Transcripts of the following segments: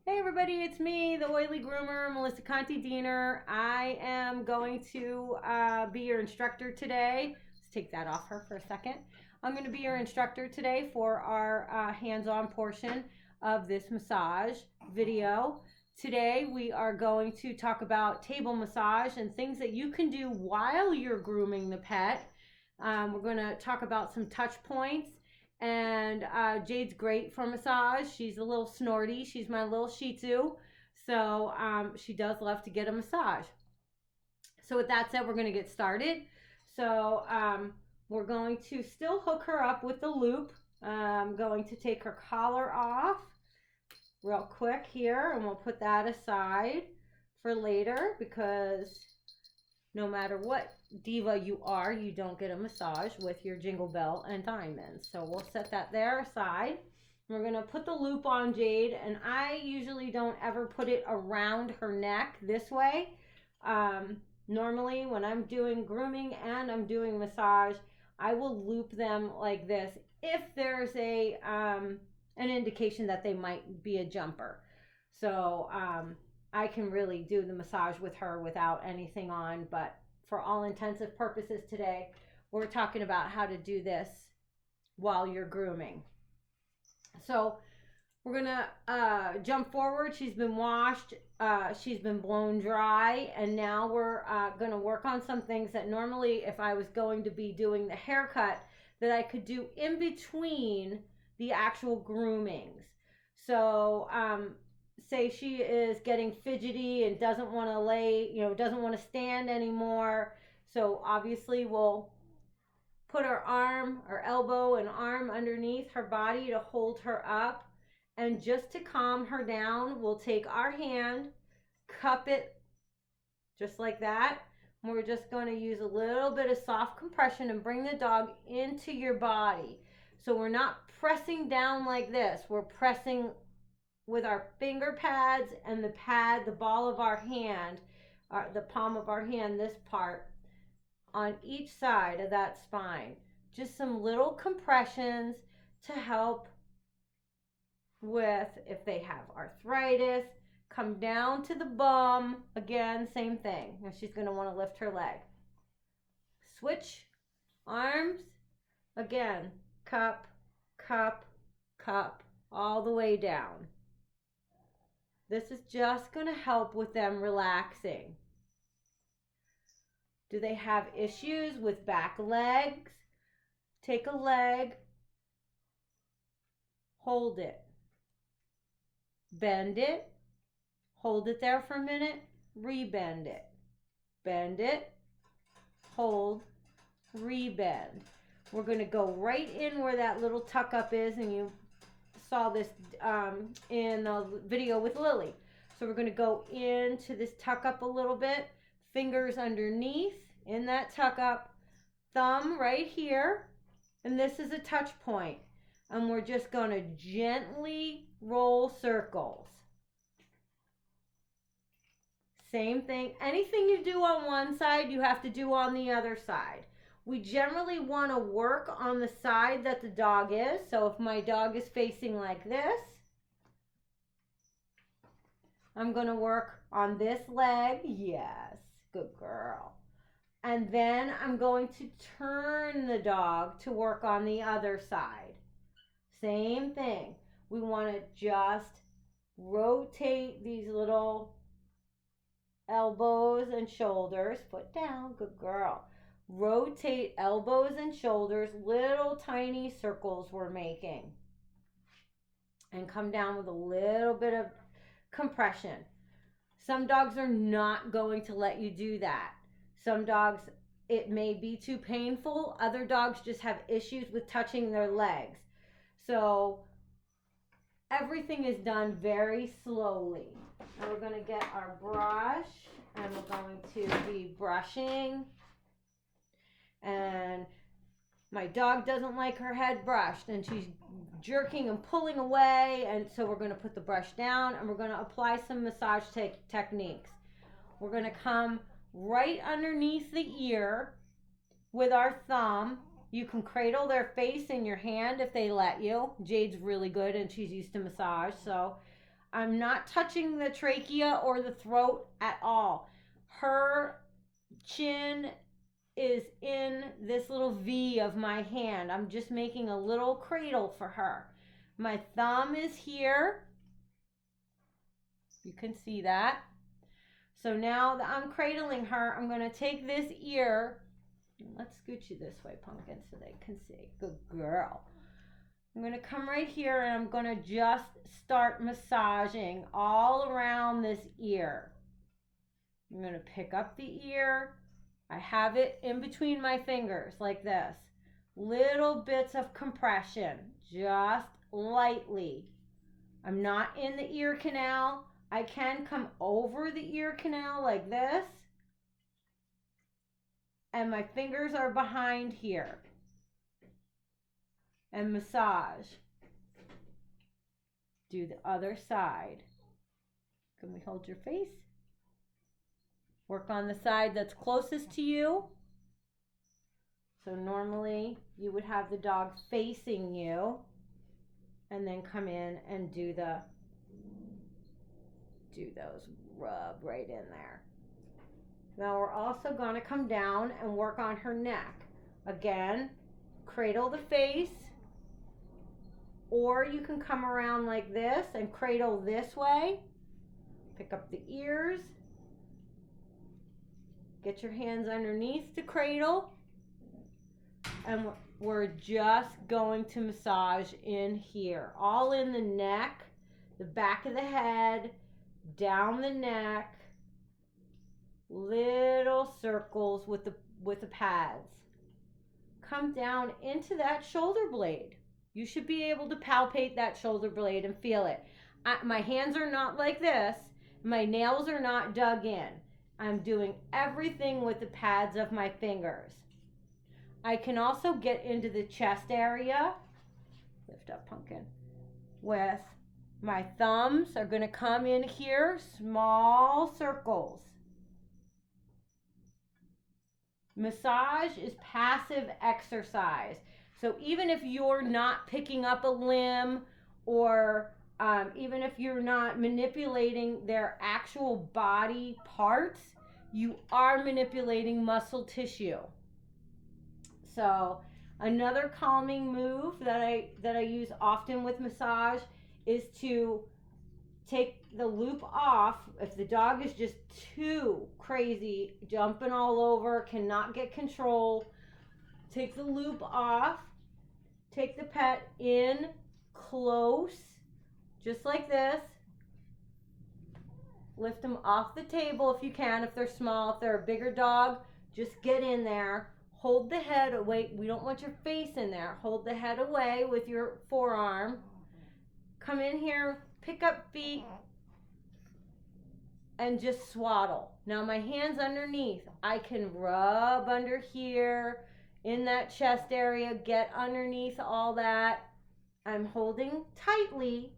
Hey everybody, it's me, the oily groomer, Melissa Conti Diener. I am going to be your instructor today. Let's take that off her for a second. I'm going to be your instructor today for our hands-on portion of this massage video. Today we are going to talk about table massage and things that you can do while you're grooming the pet. We're going to talk about some touch points. And Jade's great for massage. She's a little snorty. She's my little Shih Tzu. So she does love to get a massage. So with that said, we're going to get started. So we're going to still hook her up with the loop. I'm going to take her collar off real quick here. And we'll put that aside for later because no matter what diva you are, you don't get a massage with your jingle bell and diamonds. So we'll set that there aside. We're going to put the loop on Jade, and I usually don't ever put it around her neck this way. Normally when I'm doing grooming and I'm doing massage, I will loop them like this if there's an indication that they might be a jumper. So I can really do the massage with her without anything on, but for all intensive purposes today, we're talking about how to do this while you're grooming. So we're gonna jump forward. She's been washed, she's been blown dry, and now we're gonna work on some things that normally if I was going to be doing the haircut that I could do in between the actual groomings. So say she is getting fidgety and doesn't want to lay, doesn't want to stand anymore. So obviously we'll put our arm, our elbow and arm underneath her body to hold her up. And just to calm her down, we'll take our hand, cup it just like that. And we're just going to use a little bit of soft compression and bring the dog into your body. So we're not pressing down like this. We're pressing with our finger pads and the ball of our hand, the palm of our hand, this part, on each side of that spine. Just some little compressions to help with if they have arthritis. Come down to the bum. Again, same thing. Now she's going to want to lift her leg. Switch arms. Again, cup, cup, cup, all the way down. This is just going to help with them relaxing. Do they have issues with back legs? Take a leg, hold it, bend it, hold it there for a minute, rebend it, bend it, hold, rebend. We're going to go right in where that little tuck up is, and you saw this in the video with Lily. So we're going to go into this tuck up a little bit, fingers underneath in that tuck up, thumb right here, and this is a touch point, and we're just going to gently roll circles. Same thing. Anything you do on one side, you have to do on the other side. We generally want to work on the side that the dog is. So if my dog is facing like this, I'm going to work on this leg. Yes, good girl. And then I'm going to turn the dog to work on the other side. Same thing. We want to just rotate these little elbows and shoulders. Foot down, good girl. Rotate elbows and shoulders, little tiny circles we're making. And come down with a little bit of compression. Some dogs are not going to let you do that. Some dogs, it may be too painful. Other dogs just have issues with touching their legs. So everything is done very slowly. Now we're going to get our brush and we're going to be brushing. And my dog doesn't like her head brushed and she's jerking and pulling away, and so we're going to put the brush down and we're going to apply some massage techniques. We're going to come right underneath the ear with our thumb. You can cradle their face in your hand if they let you. Jade's really good and she's used to massage, so I'm not touching the trachea or the throat at all. Her chin is in this little V of my hand. I'm just making a little cradle for her. My thumb is here. You can see that. So now that I'm cradling her, I'm going to take this ear. Let's scoot you this way, Pumpkin, so they can see. Good girl. I'm going to come right here and I'm going to just start massaging all around this ear. I'm going to pick up the ear. I have it in between my fingers like this. Little bits of compression, just lightly. I'm not in the ear canal. I can come over the ear canal like this. And my fingers are behind here. And massage. Do the other side. Can we hold your face? Work on the side that's closest to you. So normally you would have the dog facing you and then come in and do those rub right in there. Now we're also going to come down and work on her neck. Again, cradle the face, or you can come around like this and cradle this way. Pick up the ears. Get your hands underneath to cradle. And we're just going to massage in here. All in the neck, the back of the head, down the neck. Little circles with the pads. Come down into that shoulder blade. You should be able to palpate that shoulder blade and feel it. My hands are not like this. My nails are not dug in. I'm doing everything with the pads of my fingers. I can also get into the chest area. Lift up, Pumpkin. With my thumbs are going to come in here, small circles. Massage is passive exercise. So even if you're not picking up a limb or even if you're not manipulating their actual body parts, you are manipulating muscle tissue. So another calming move that I use often with massage is to take the loop off. If the dog is just too crazy, jumping all over, cannot get control, take the loop off, take the pet in close, just like this. Lift them off the table if you can, if they're small. If they're a bigger dog, just get in there. Hold the head away. We don't want your face in there. Hold the head away with your forearm. Come in here, pick up feet, and just swaddle. Now my hand's underneath. I can rub under here, in that chest area, get underneath all that. I'm holding tightly,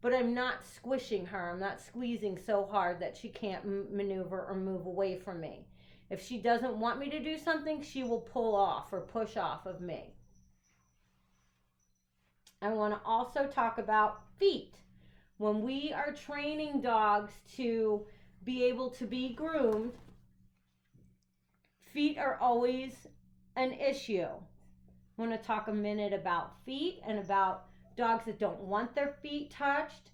but I'm not squishing her. I'm not squeezing so hard that she can't maneuver or move away from me. If she doesn't want me to do something, she will pull off or push off of me. I want to also talk about feet. When we are training dogs to be able to be groomed, feet are always an issue. I want to talk a minute about feet and about dogs that don't want their feet touched.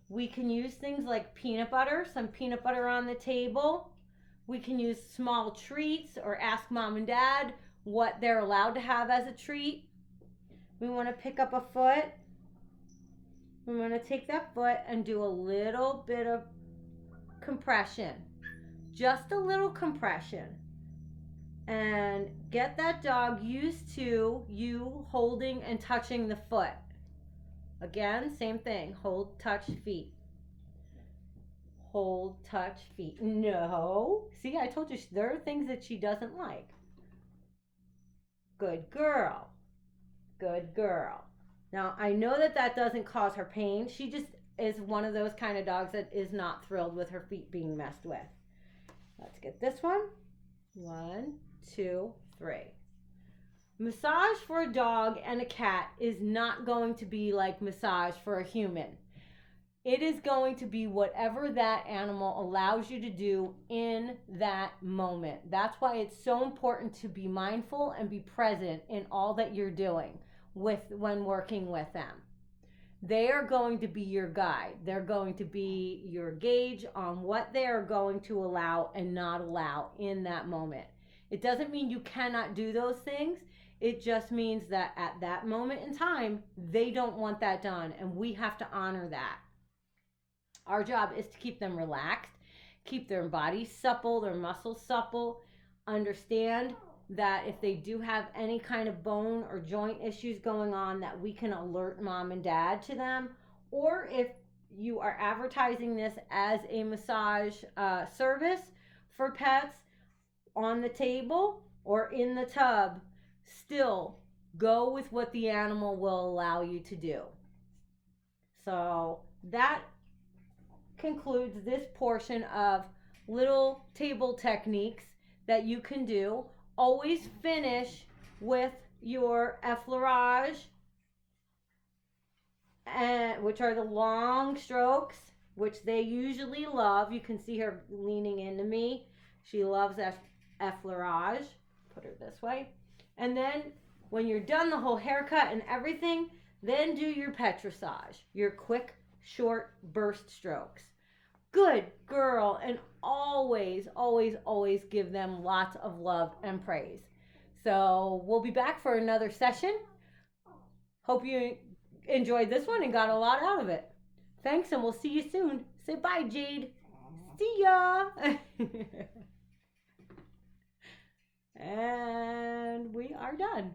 We can use things like peanut butter, some peanut butter on the table. We can use small treats or ask mom and dad what they're allowed to have as a treat. We want to pick up a foot. We want to take that foot and do a little bit of compression. Just a little compression. And get that dog used to you holding and touching the foot. Again, same thing. Hold, touch, feet. Hold, touch, feet. No. See, I told you there are things that she doesn't like. Good girl. Good girl. Now, I know that that doesn't cause her pain. She just is one of those kind of dogs that is not thrilled with her feet being messed with. Let's get this one. 1, 2, 3. Massage for a dog and a cat is not going to be like massage for a human. It is going to be whatever that animal allows you to do in that moment. That's why it's so important to be mindful and be present in all that you're doing when working with them. They are going to be your guide. They're going to be your gauge on what they are going to allow and not allow in that moment. It doesn't mean you cannot do those things. It just means that at that moment in time, they don't want that done, and we have to honor that. Our job is to keep them relaxed, keep their body supple, their muscles supple, understand that if they do have any kind of bone or joint issues going on, that we can alert mom and dad to them. Or if you are advertising this as a massage service for pets, on the table or in the tub, still go with what the animal will allow you to do. So that concludes this portion of little table techniques that you can do. Always finish with your effleurage, which are the long strokes, which they usually love. You can see her leaning into me. She loves effleurage. Put her this way. And then when you're done the whole haircut and everything, then do your petrissage, your quick, short burst strokes. Good girl. And always, always, always give them lots of love and praise. So we'll be back for another session. Hope you enjoyed this one and got a lot out of it. Thanks, and we'll see you soon. Say bye, Jade. See ya. And we are done.